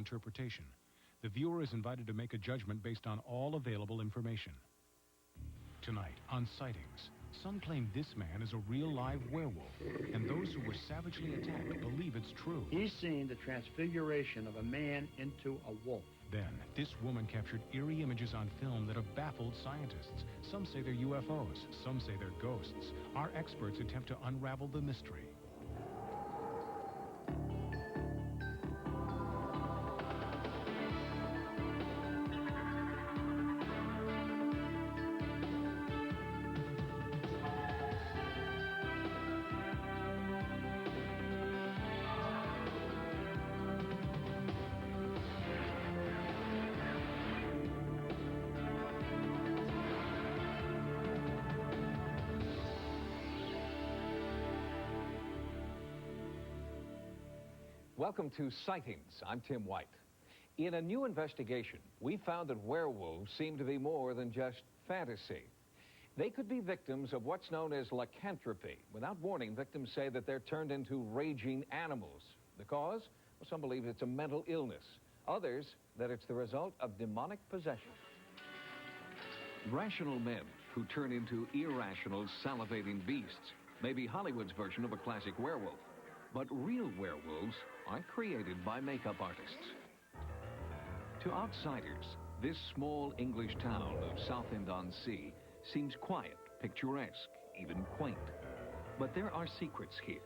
interpretation. The viewer is invited to make a judgment based on all available information. Tonight on Sightings, some claim this man is a real live werewolf, and those who were savagely attacked believe it's true. He's seen the transfiguration of a man into a wolf. Then, this woman captured eerie images on film that have baffled scientists. Some say they're UFOs, some say they're ghosts. Our experts attempt to unravel the mystery. Welcome to Sightings. I'm Tim White. In a new investigation, we found that werewolves seem to be more than just fantasy. They could be victims of what's known as lycanthropy. Without warning, victims say that they're turned into raging animals. The cause? Well, some believe it's a mental illness. Others, that it's the result of demonic possession. Rational men who turn into irrational, salivating beasts may be Hollywood's version of a classic werewolf. But real werewolves aren't created by makeup artists. To outsiders, this small English town of Southend-on-Sea seems quiet, picturesque, even quaint. But there are secrets here,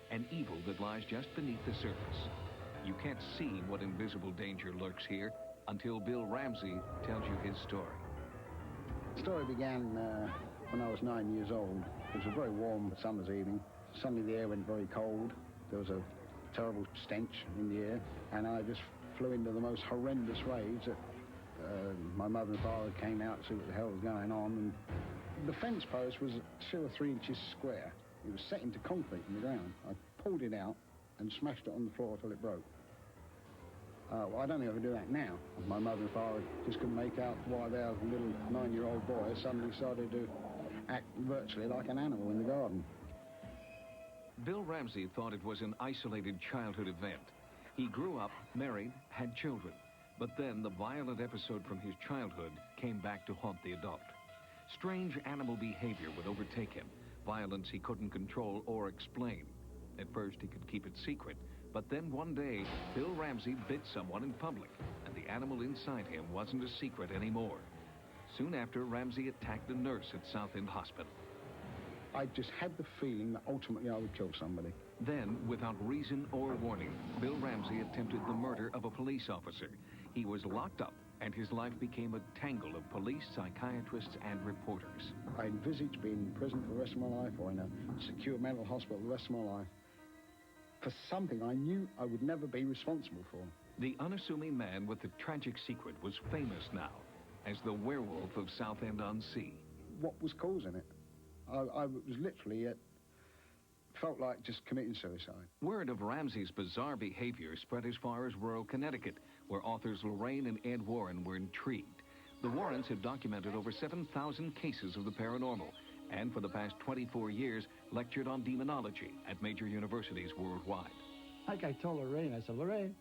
an evil that lies just beneath the surface. You can't see what invisible danger lurks here until Bill Ramsey tells you his story. The story began when I was 9 years old. It was a very warm summer's evening. Suddenly the air went very cold. There was a terrible stench in the air, and I just flew into the most horrendous rage that my mother and father came out to see what the hell was going on. And the fence post was 2 or 3 inches square. It was set into concrete in the ground. I pulled it out and smashed it on the floor till it broke. Well, I don't think I could do that now. My mother and father just couldn't make out why their little 9-year-old boy suddenly started to act virtually like an animal in the garden. Bill Ramsey thought it was an isolated childhood event. He grew up, married, had children. But then the violent episode from his childhood came back to haunt the adult. Strange animal behavior would overtake him, violence he couldn't control or explain. At first he could keep it secret, but then one day, Bill Ramsey bit someone in public, and the animal inside him wasn't a secret anymore. Soon after, Ramsey attacked a nurse at Southend Hospital. I just had the feeling that ultimately I would kill somebody. Then, without reason or warning, Bill Ramsey attempted the murder of a police officer. He was locked up, and his life became a tangle of police, psychiatrists, and reporters. I envisaged being in prison for the rest of my life, or in a secure mental hospital the rest of my life, for something I knew I would never be responsible for. The unassuming man with the tragic secret was famous now as the werewolf of Southend-on-Sea. What was causing it? I was literally, felt like just committing suicide. Word of Ramsey's bizarre behavior spread as far as rural Connecticut, where authors Lorraine and Ed Warren were intrigued. The Warrens had documented over 7,000 cases of the paranormal, and for the past 24 years lectured on demonology at major universities worldwide. Like I told Lorraine, I said, Lorraine,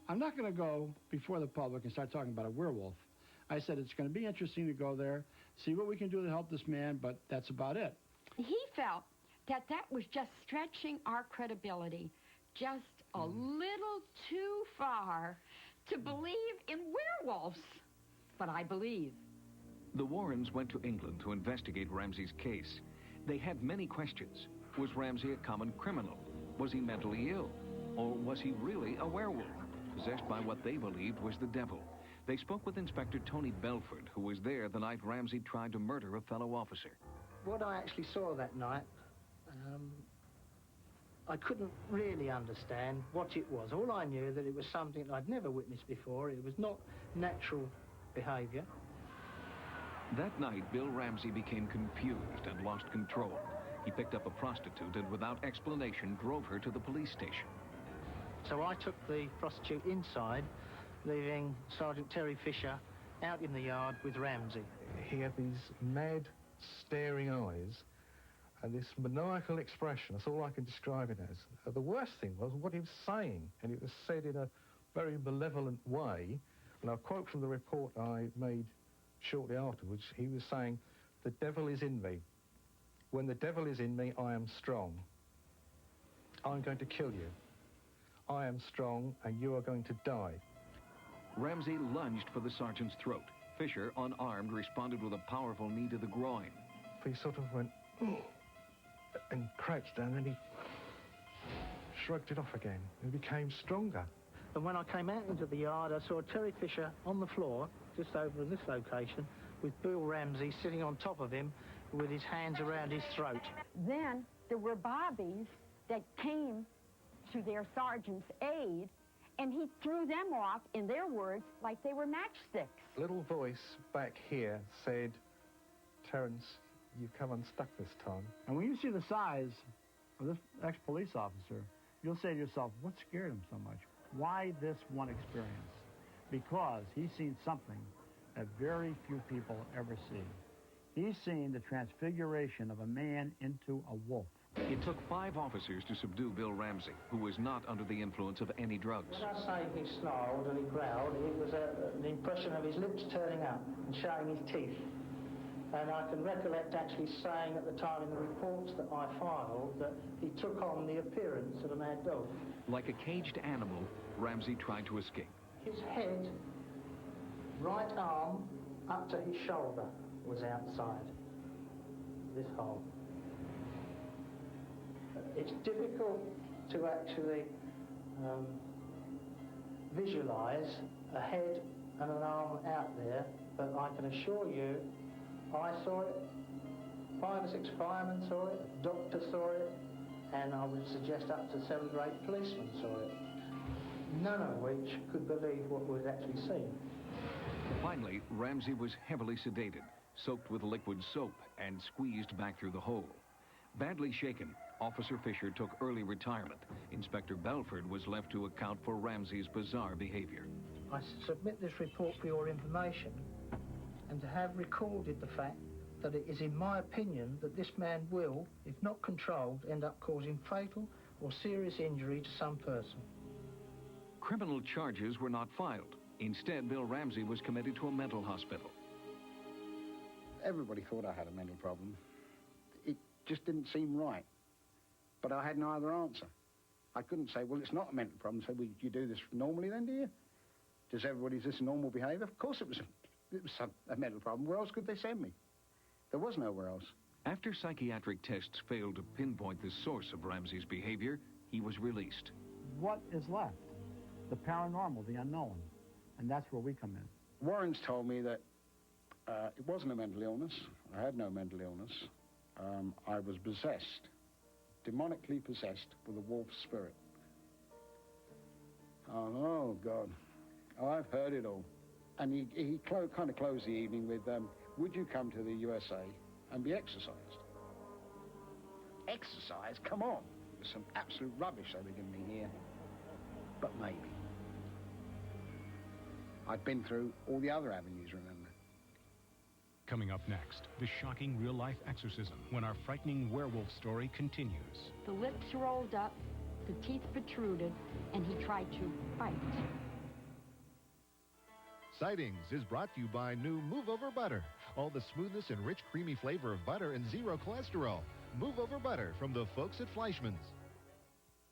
I'm not going to go before the public and start talking about a werewolf. I said, it's going to be interesting to go there, see what we can do to help this man, but that's about it. He felt that that was just stretching our credibility just a little too far to believe in werewolves. But I believe. The Warrens went to England to investigate Ramsey's case. They had many questions. Was Ramsey a common criminal? Was he mentally ill? Or was he really a werewolf, possessed by what they believed was the devil? They spoke with Inspector Tony Belford, who was there the night Ramsey tried to murder a fellow officer. What I actually saw that night, I couldn't really understand what it was. All I knew that it was something I'd never witnessed before. It was not natural behavior. That night, Bill Ramsey became confused and lost control. He picked up a prostitute and without explanation drove her to the police station. So I took the prostitute inside, leaving Sergeant Terry Fisher out in the yard with Ramsey. He had these mad, staring eyes and this maniacal expression. That's all I can describe it as. The worst thing was what he was saying, and it was said in a very malevolent way. And I'll quote from the report I made shortly afterwards. He was saying, "The devil is in me. When the devil is in me, I am strong. I'm going to kill you. I am strong and you are going to die." Ramsey lunged for the sergeant's throat. Fisher, unarmed, responded with a powerful knee to the groin. He sort of went, "Oh," and crouched down, and he shrugged it off again. He became stronger. And when I came out into the yard, I saw Terry Fisher on the floor, just over in this location, with Bill Ramsey sitting on top of him with his hands around his throat. Then there were bobbies that came to their sergeant's aid, and he threw them off, in their words, like they were matchsticks. A little voice back here said, "Terence, you've come unstuck this time." And when you see the size of this ex-police officer, you'll say to yourself, what scared him so much? Why this one experience? Because he's seen something that very few people ever see. He's seen the transfiguration of a man into a wolf. It took 5 officers to subdue Bill Ramsey, who was not under the influence of any drugs. When I say he snarled and he growled, it was an impression of his lips turning up and showing his teeth. And I can recollect actually saying at the time in the reports that I filed that he took on the appearance of a mad dog. Like a caged animal, Ramsey tried to escape. His head, right arm, up to his shoulder was outside this hole. It's difficult to actually visualise a head and an arm out there, but I can assure you I saw it, 5 or 6 firemen saw it, a doctor saw it, and I would suggest up to 7 or 8 policemen saw it. None of which could believe what we'd actually seen. Finally, Ramsey was heavily sedated, soaked with liquid soap, and squeezed back through the hole. Badly shaken, Officer Fisher took early retirement. Inspector Belford was left to account for Ramsey's bizarre behavior. I submit this report for your information, and to have recorded the fact that it is in my opinion that this man will, if not controlled, end up causing fatal or serious injury to some person. Criminal charges were not filed. Instead, Bill Ramsey was committed to a mental hospital. Everybody thought I had a mental problem. It just didn't seem right. But I had no other answer. I couldn't say, well, it's not a mental problem. So, well, you do this normally then, do you? Does everybody, is this normal behaviour? Of course it was a mental problem. Where else could they send me? There was nowhere else. After psychiatric tests failed to pinpoint the source of Ramsey's behavior, he was released. What is left? The paranormal, the unknown. And that's where we come in. Warren's told me that it wasn't a mental illness. I had no mental illness. I was possessed, demonically possessed with a wolf spirit. Oh, God. Oh, I've heard it all. And he kind of closed the evening with, would you come to the USA and be exercised? Exercise? Come on. There's some absolute rubbish they were giving me here. But maybe. I'd been through all the other avenues, remember? Coming up next, the shocking real-life exorcism when our frightening werewolf story continues. The lips rolled up, the teeth protruded, and he tried to bite. Sightings is brought to you by new Move Over Butter. All the smoothness and rich, creamy flavor of butter and 0 cholesterol. Move Over Butter from the folks at Fleischmann's.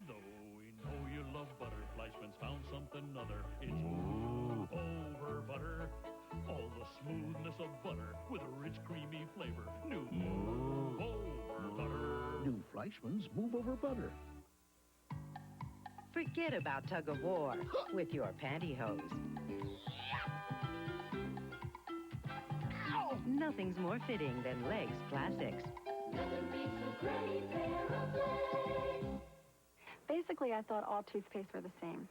Though we know you love butter, Fleischmann's found something other. It's Move Over Butter. All the smoothness of butter with a rich, creamy flavor. New Move Over Butter. New Fleischmann's Move Over Butter. Forget about tug of war with your pantyhose. Nothing's more fitting than Legs Classics. Basically, I thought all toothpaste were the same.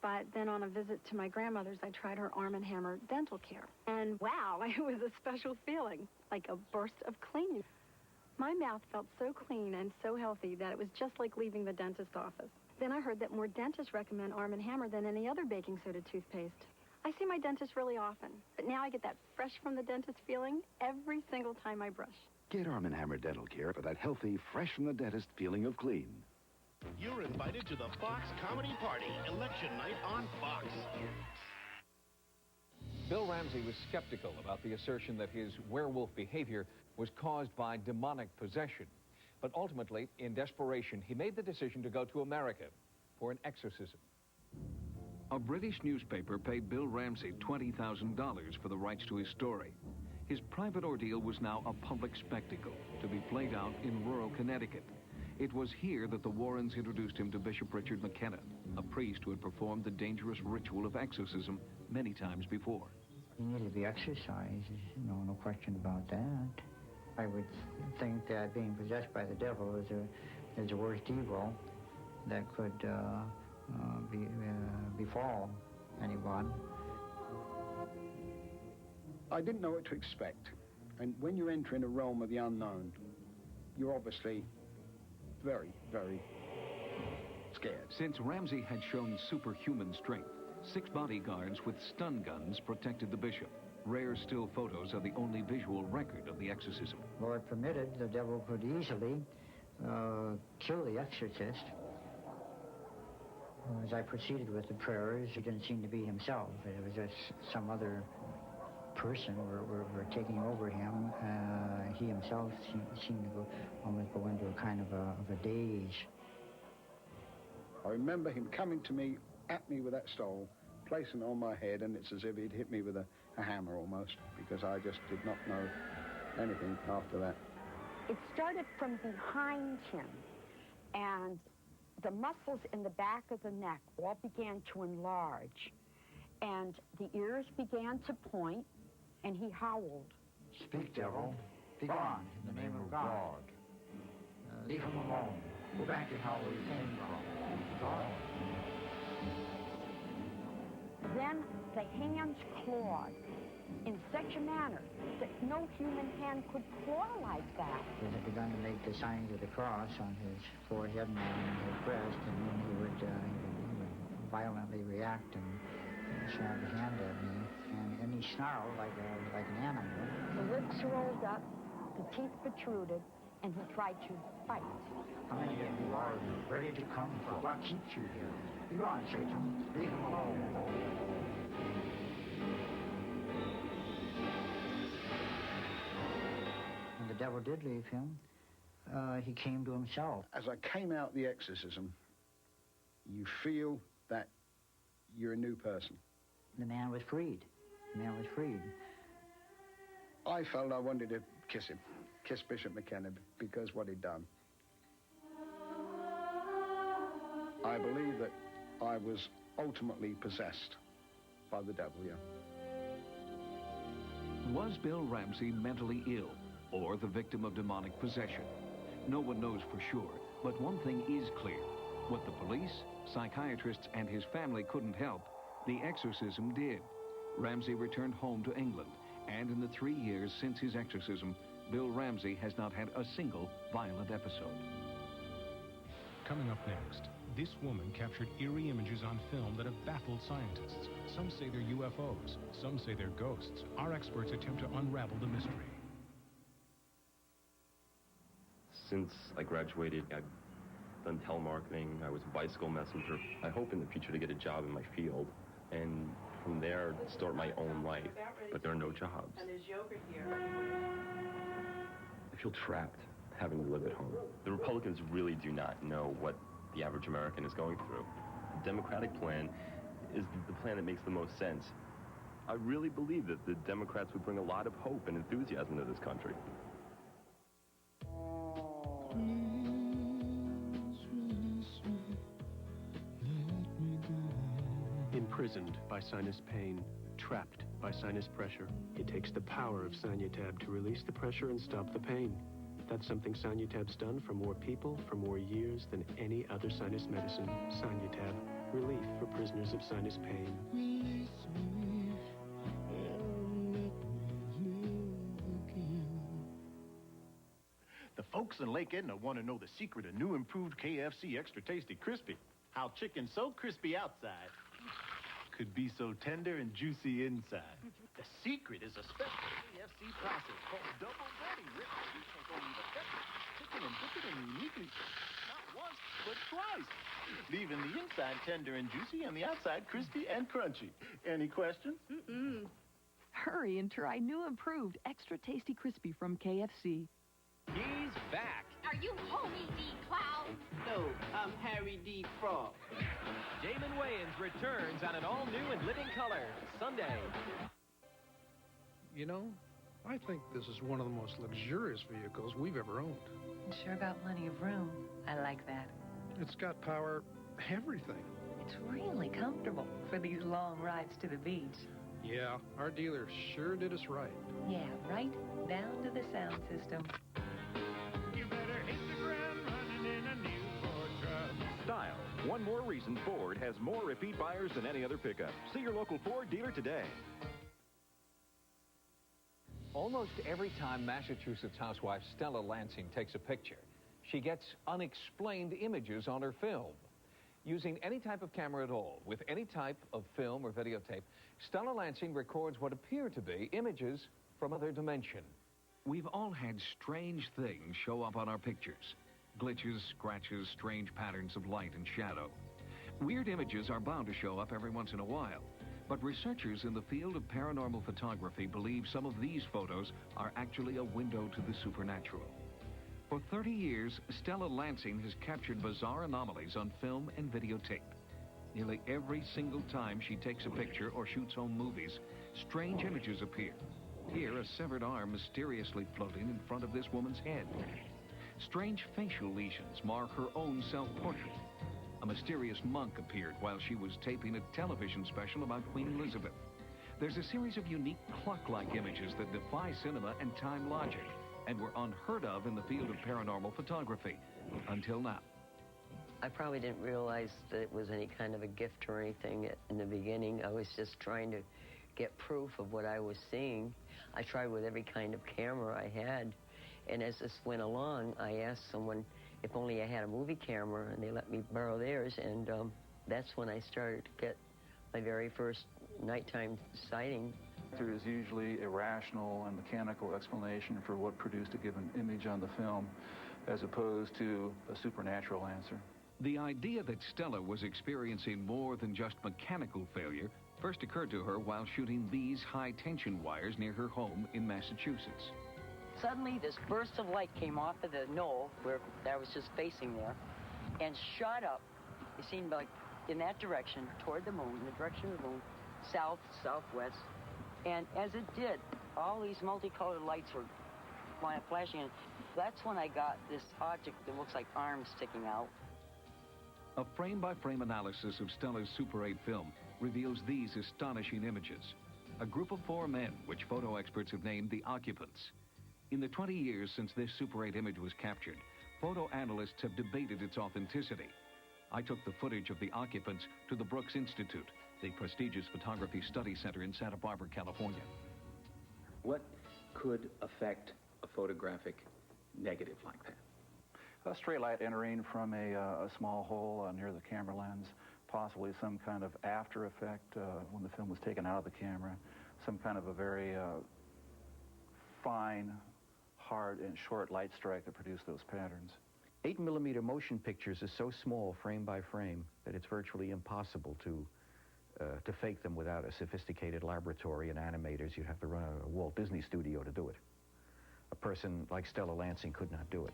But then on a visit to my grandmother's, I tried her Arm & Hammer dental care. And wow, it was a special feeling, like a burst of clean. My mouth felt so clean and so healthy that it was just like leaving the dentist office. Then I heard that more dentists recommend Arm & Hammer than any other baking soda toothpaste. I see my dentist really often, but now I get that fresh from the dentist feeling every single time I brush. Get Arm & Hammer Dental Care for that healthy, fresh from the dentist feeling of clean. You're invited to the Fox Comedy Party, Election Night on Fox. Bill Ramsey was skeptical about the assertion that his werewolf behavior was caused by demonic possession. But ultimately, in desperation, he made the decision to go to America for an exorcism. A British newspaper paid Bill Ramsey $20,000 for the rights to his story. His private ordeal was now a public spectacle to be played out in rural Connecticut. It was here that the Warrens introduced him to Bishop Richard McKenna, a priest who had performed the dangerous ritual of exorcism many times before. He needed to be exorcised, no question about that. I would think that being possessed by the devil is the worst evil that could befall anyone. I didn't know what to expect. And when you enter in a realm of the unknown, you're obviously very, very scared. Since Ramsey had shown superhuman strength, 6 bodyguards with stun guns protected the bishop. Rare still photos are the only visual record of the exorcism. Lord permitted, the devil could easily kill the exorcist. As I proceeded with the prayers, it didn't seem to be himself. It was just some other person were taking over him. He himself seemed to almost go into a kind of a daze. I remember him coming to me, at me with that stole, placing it on my head, and it's as if he'd hit me with a hammer almost, because I just did not know anything after that. It started from behind him, and the muscles in the back of the neck all began to enlarge, and the ears began to point, and he howled. Speak, devil. Be gone in the name of God. Leave him alone. Go back to how we came from. God. Then the hands clawed in such a manner that no human hand could claw like that. He had begun to make the signs of the cross on his forehead and on his breast, and then he would violently react and snap a hand at me, and he snarled like an animal. The lips rolled up, the teeth protruded, and he tried to fight. How many of you are ready to come for what keeps you here? Be gone, Satan. Leave him alone. When the devil did leave him, he came to himself. As I came out the exorcism, you feel that you're a new person. The man was freed. The man was freed. I felt I wanted to kiss him, kiss Bishop McKenna, because what he'd done. I believe that I was ultimately possessed by the devil, yeah. Was Bill Ramsey mentally ill or the victim of demonic possession? No one knows for sure, but one thing is clear. What the police, psychiatrists, and his family couldn't help, the exorcism did. Ramsey returned home to England, and in the 3 years since his exorcism, Bill Ramsey has not had a single violent episode. Coming up next, this woman captured eerie images on film that have baffled scientists. Some say they're UFOs, some say they're ghosts. Our experts attempt to unravel the mystery. Since I graduated, I've done telemarketing, I was a bicycle messenger. I hope in the future to get a job in my field, and from there start my own life, but there are no jobs. And there's yogurt here. I feel trapped having to live at home. The Republicans really do not know what the average American is going through. The Democratic plan is the plan that makes the most sense. I really believe that the Democrats would bring a lot of hope and enthusiasm to this country. Imprisoned by sinus pain, trapped by sinus pressure. It takes the power of Sightings to release the pressure and stop the pain. That's something Sightings done for more people for more years than any other sinus medicine. Sightings, relief for prisoners of sinus pain. The folks in Lake Edna want to know the secret of new improved KFC Extra Tasty Crispy. How chicken so crispy outside could be so tender and juicy inside. The secret is a special KFC process called double ready. Rip, you can go even better. Chicken and dip it in uniquely, not once, but twice. Leaving the inside tender and juicy and the outside crispy and crunchy. Any questions? Hurry and try new improved Extra Tasty Crispy from KFC. He's back. Are you Homie D. Clown? No, I'm Harry D. Frog. Damon Wayans returns on an all-new and living color Sunday. You know, I think this is one of the most luxurious vehicles we've ever owned. Sure got plenty of room. I like that. It's got power, everything. It's really comfortable for these long rides to the beach. Yeah, our dealer sure did us right. Yeah, right down to the sound system. You better hit the ground running in a new Ford truck. Style. One more reason Ford has more repeat buyers than any other pickup. See your local Ford dealer today. Almost every time Massachusetts housewife Stella Lansing takes a picture, she gets unexplained images on her film. Using any type of camera at all, with any type of film or videotape, Stella Lansing records what appear to be images from another dimension. We've all had strange things show up on our pictures. Glitches, scratches, strange patterns of light and shadow. Weird images are bound to show up every once in a while. But researchers in the field of paranormal photography believe some of these photos are actually a window to the supernatural. For 30 years, Stella Lansing has captured bizarre anomalies on film and videotape. Nearly every single time she takes a picture or shoots home movies, strange images appear. Here, a severed arm mysteriously floating in front of this woman's head. Strange facial lesions mark her own self-portrait. A mysterious monk appeared while she was taping a television special about Queen Elizabeth. There's a series of unique clock-like images that defy cinema and time logic, and were unheard of in the field of paranormal photography, until now. I probably didn't realize that it was any kind of a gift or anything in the beginning. I was just trying to get proof of what I was seeing. I tried with every kind of camera I had, and as this went along, I asked someone if only I had a movie camera, and they let me borrow theirs, and that's when I started to get my very first nighttime sighting. There is usually a rational and mechanical explanation for what produced a given image on the film, as opposed to a supernatural answer. The idea that Stella was experiencing more than just mechanical failure first occurred to her while shooting these high-tension wires near her home in Massachusetts. Suddenly, this burst of light came off of the knoll where I was just facing there and shot up. It seemed like in that direction, toward the moon, in the direction of the moon, south, southwest. And as it did, all these multicolored lights were flashing. And that's when I got this object that looks like arms sticking out. A frame-by-frame analysis of Stella's Super 8 film reveals these astonishing images. A group of 4 men, which photo experts have named the occupants. In the 20 years since this Super 8 image was captured, photo analysts have debated its authenticity. I took the footage of the occupants to the Brooks Institute, the prestigious photography study center in Santa Barbara, California. What could affect a photographic negative like that? A stray light entering from a small hole near the camera lens, possibly some kind of after effect when the film was taken out of the camera, some kind of a very fine, hard, and short light strike that produced those patterns. 8mm motion pictures is so small, frame by frame, that it's virtually impossible to fake them without a sophisticated laboratory and animators. You'd have to run a Walt Disney studio to do it. A person like Stella Lansing could not do it.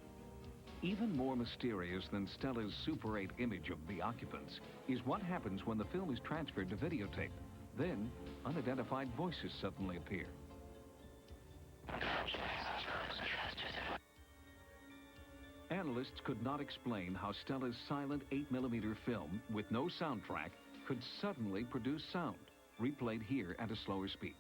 Even more mysterious than Stella's Super 8 image of the occupants is what happens when the film is transferred to videotape. Then, unidentified voices suddenly appear. Analysts could not explain how Stella's silent 8mm film, with no soundtrack, could suddenly produce sound, replayed here at a slower speed.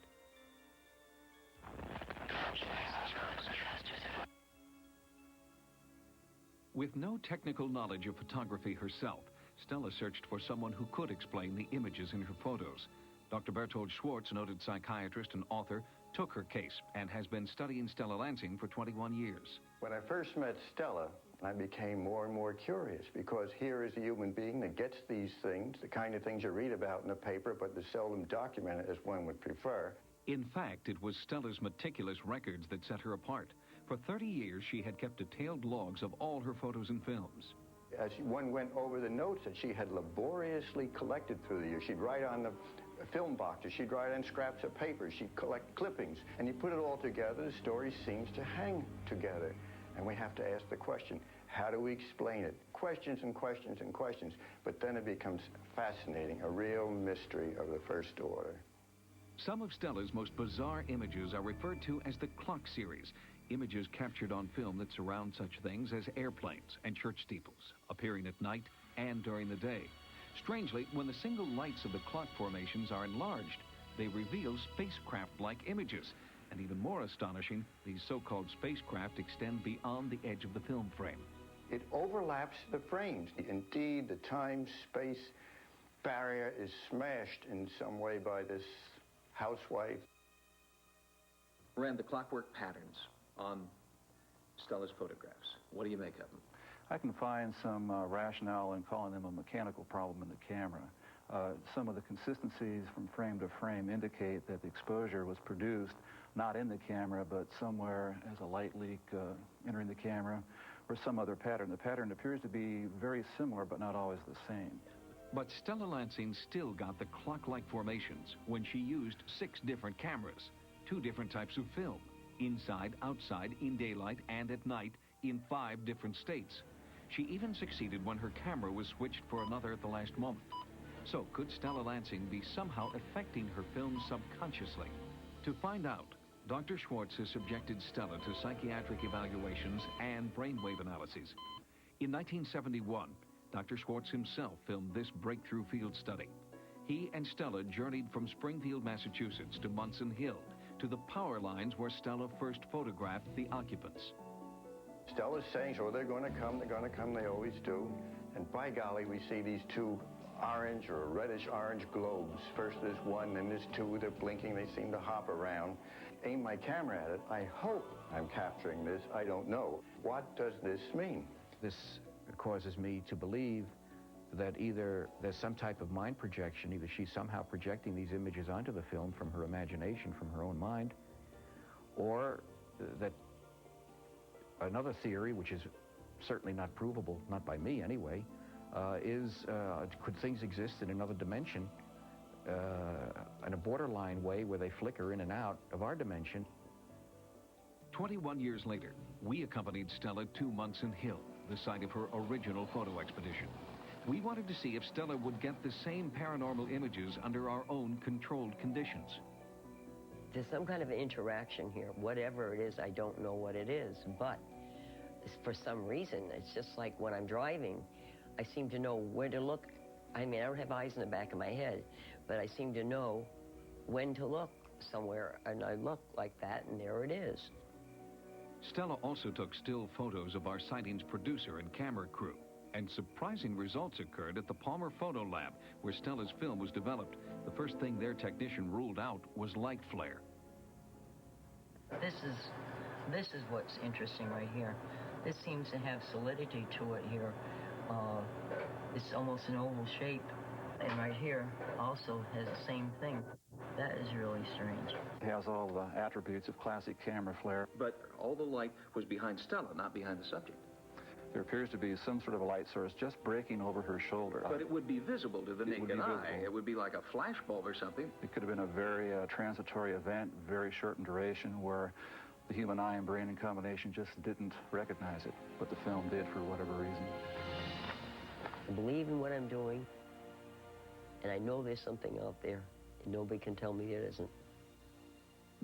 With no technical knowledge of photography herself, Stella searched for someone who could explain the images in her photos. Dr. Bertold Schwartz, noted psychiatrist and author, took her case and has been studying Stella Lansing for 21 years. When I first met Stella, I became more and more curious, because here is a human being that gets these things, the kind of things you read about in the paper, but is seldom documented as one would prefer. In fact, it was Stella's meticulous records that set her apart. For 30 years, she had kept detailed logs of all her photos and films. As one went over the notes that she had laboriously collected through the years, she'd write on the film boxes, she'd write on scraps of paper, she'd collect clippings, and you put it all together, the story seems to hang together. And we have to ask the question, how do we explain it? Questions and questions and questions, but then it becomes fascinating, a real mystery of the first order. Some of Stella's most bizarre images are referred to as the clock series, images captured on film that surround such things as airplanes and church steeples, appearing at night and during the day. Strangely, when the single lights of the clock formations are enlarged, they reveal spacecraft-like images. And even more astonishing, these so-called spacecraft extend beyond the edge of the film frame. It overlaps the frames. Indeed, the time-space barrier is smashed in some way by this housewife. Ran the clockwork patterns on Stella's photographs. What do you make of them? I can find some rationale in calling them a mechanical problem in the camera. Some of the consistencies from frame to frame indicate that the exposure was produced not in the camera, but somewhere as a light leak entering the camera, or some other pattern. The pattern appears to be very similar, but not always the same. But Stella Lansing still got the clock-like formations when she used 6 different cameras, 2 different types of film, inside, outside, in daylight, and at night, in 5 different states. She even succeeded when her camera was switched for another at the last moment. So could Stella Lansing be somehow affecting her film subconsciously? To find out, Dr. Schwartz has subjected Stella to psychiatric evaluations and brainwave analyses. In 1971, Dr. Schwartz himself filmed this breakthrough field study. He and Stella journeyed from Springfield, Massachusetts to Munson Hill, to the power lines where Stella first photographed the occupants. Stella's saying, so they're going to come, they always do. And by golly, we see these 2 orange or reddish-orange globes. First there's 1, then there's 2, they're blinking, they seem to hop around. Aim my camera at it, I hope I'm capturing this, I don't know. What does this mean? This causes me to believe that either there's some type of mind projection, either she's somehow projecting these images onto the film from her imagination, from her own mind, or that another theory, which is certainly not provable, not by me anyway, could things exist in another dimension, in a borderline way where they flicker in and out of our dimension? 21 years later, we accompanied Stella to Munson Hill, the site of her original photo expedition. We wanted to see if Stella would get the same paranormal images under our own controlled conditions. There's some kind of interaction here. Whatever it is, I don't know what it is, but for some reason, it's just like when I'm driving, I seem to know where to look. I mean, I don't have eyes in the back of my head, but I seem to know when to look somewhere, and I look like that, and there it is. Stella also took still photos of our Sightings producer and camera crew, and surprising results occurred at the Palmer Photo Lab, where Stella's film was developed. The first thing their technician ruled out was light flare. This is what's interesting right here. This seems to have solidity to it here. It's almost an oval shape. And right here also has the same thing. That is really strange. It has all the attributes of classic camera flare. But all the light was behind Stella, not behind the subject. There appears to be some sort of a light source just breaking over her shoulder. But it would be visible to the naked eye. It would be like a flash bulb or something. It could have been a very transitory event, very short in duration, where the human eye and brain in combination just didn't recognize it, but the film did for whatever reason. I believe in what I'm doing, and I know there's something out there, and nobody can tell me it isn't.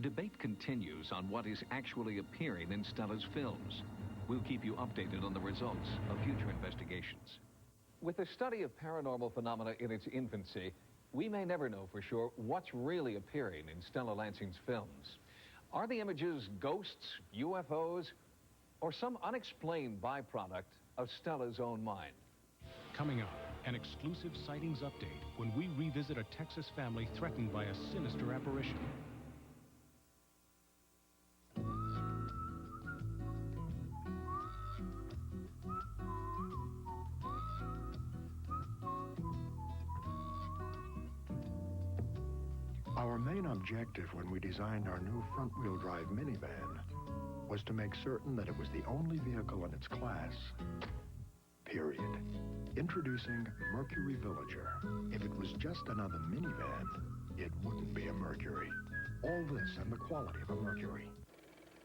Debate continues on what is actually appearing in Stella's films. We'll keep you updated on the results of future investigations. With the study of paranormal phenomena in its infancy, we may never know for sure what's really appearing in Stella Lansing's films. Are the images ghosts, UFOs, or some unexplained byproduct of Stella's own mind? Coming up, an exclusive Sightings update when we revisit a Texas family threatened by a sinister apparition. Our main objective when we designed our new front-wheel drive minivan was to make certain that it was the only vehicle in its class, period. Introducing Mercury Villager. If it was just another minivan, it wouldn't be a Mercury. All this and the quality of a Mercury.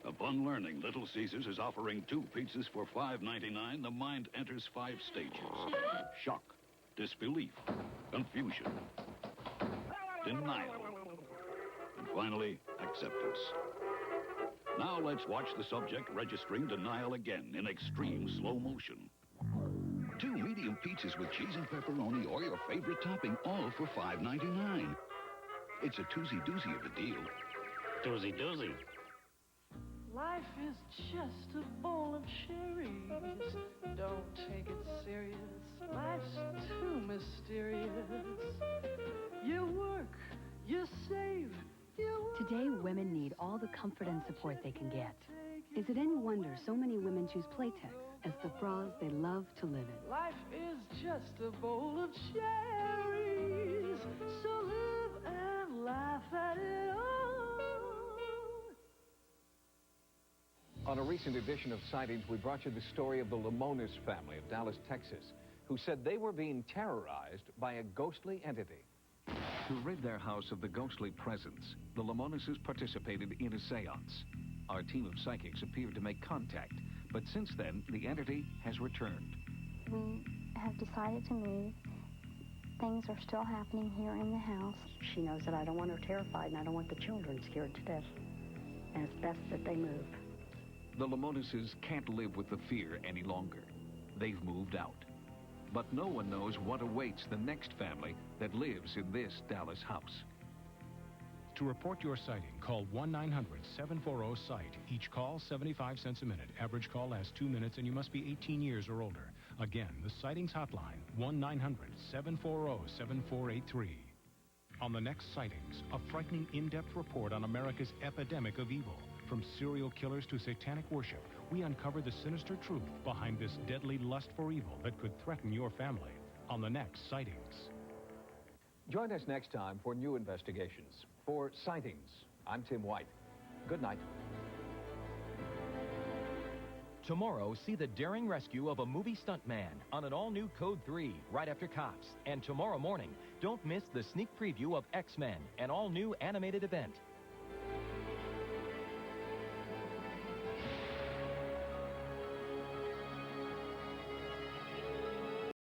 Upon learning Little Caesars is offering 2 pizzas for $5.99, the mind enters 5 stages. Shock, disbelief, confusion, denial, and finally, acceptance. Now let's watch the subject registering denial again in extreme slow motion. 2 medium pizzas with cheese and pepperoni or your favorite topping, all for $5.99. It's a toozy-doozy of a deal. Toozy-doozy. Life is just a bowl of cherries. Don't take it serious. Life's too mysterious. You work, you save, you work. Today, women need all the comfort and support they can get. Is it any wonder so many women choose Playtex as the bras they love to live in? Life is just a bowl of cherries. So live and laugh at it all. On a recent edition of Sightings, we brought you the story of the Lamonis family of Dallas, Texas, who said they were being terrorized by a ghostly entity. To rid their house of the ghostly presence, the Lamonises participated in a seance. Our team of psychics appeared to make contact, but since then, the entity has returned. We have decided to move. Things are still happening here in the house. She knows that I don't want her terrified, and I don't want the children scared to death. And it's best that they move. The Lamonises can't live with the fear any longer. They've moved out. But no one knows what awaits the next family that lives in this Dallas house. To report your sighting, call 1-900-740-SIGHT. Each call, 75 cents a minute. Average call lasts 2 minutes, and you must be 18 years or older. Again, the Sightings hotline, 1-900-740-7483. On the next Sightings, a frightening in-depth report on America's epidemic of evil. From serial killers to satanic worship, we uncover the sinister truth behind this deadly lust for evil that could threaten your family. On the next Sightings. Join us next time for new investigations. For Sightings, I'm Tim White. Good night. Tomorrow, see the daring rescue of a movie stuntman on an all-new Code 3, right after Cops. And tomorrow morning, don't miss the sneak preview of X-Men, an all-new animated event.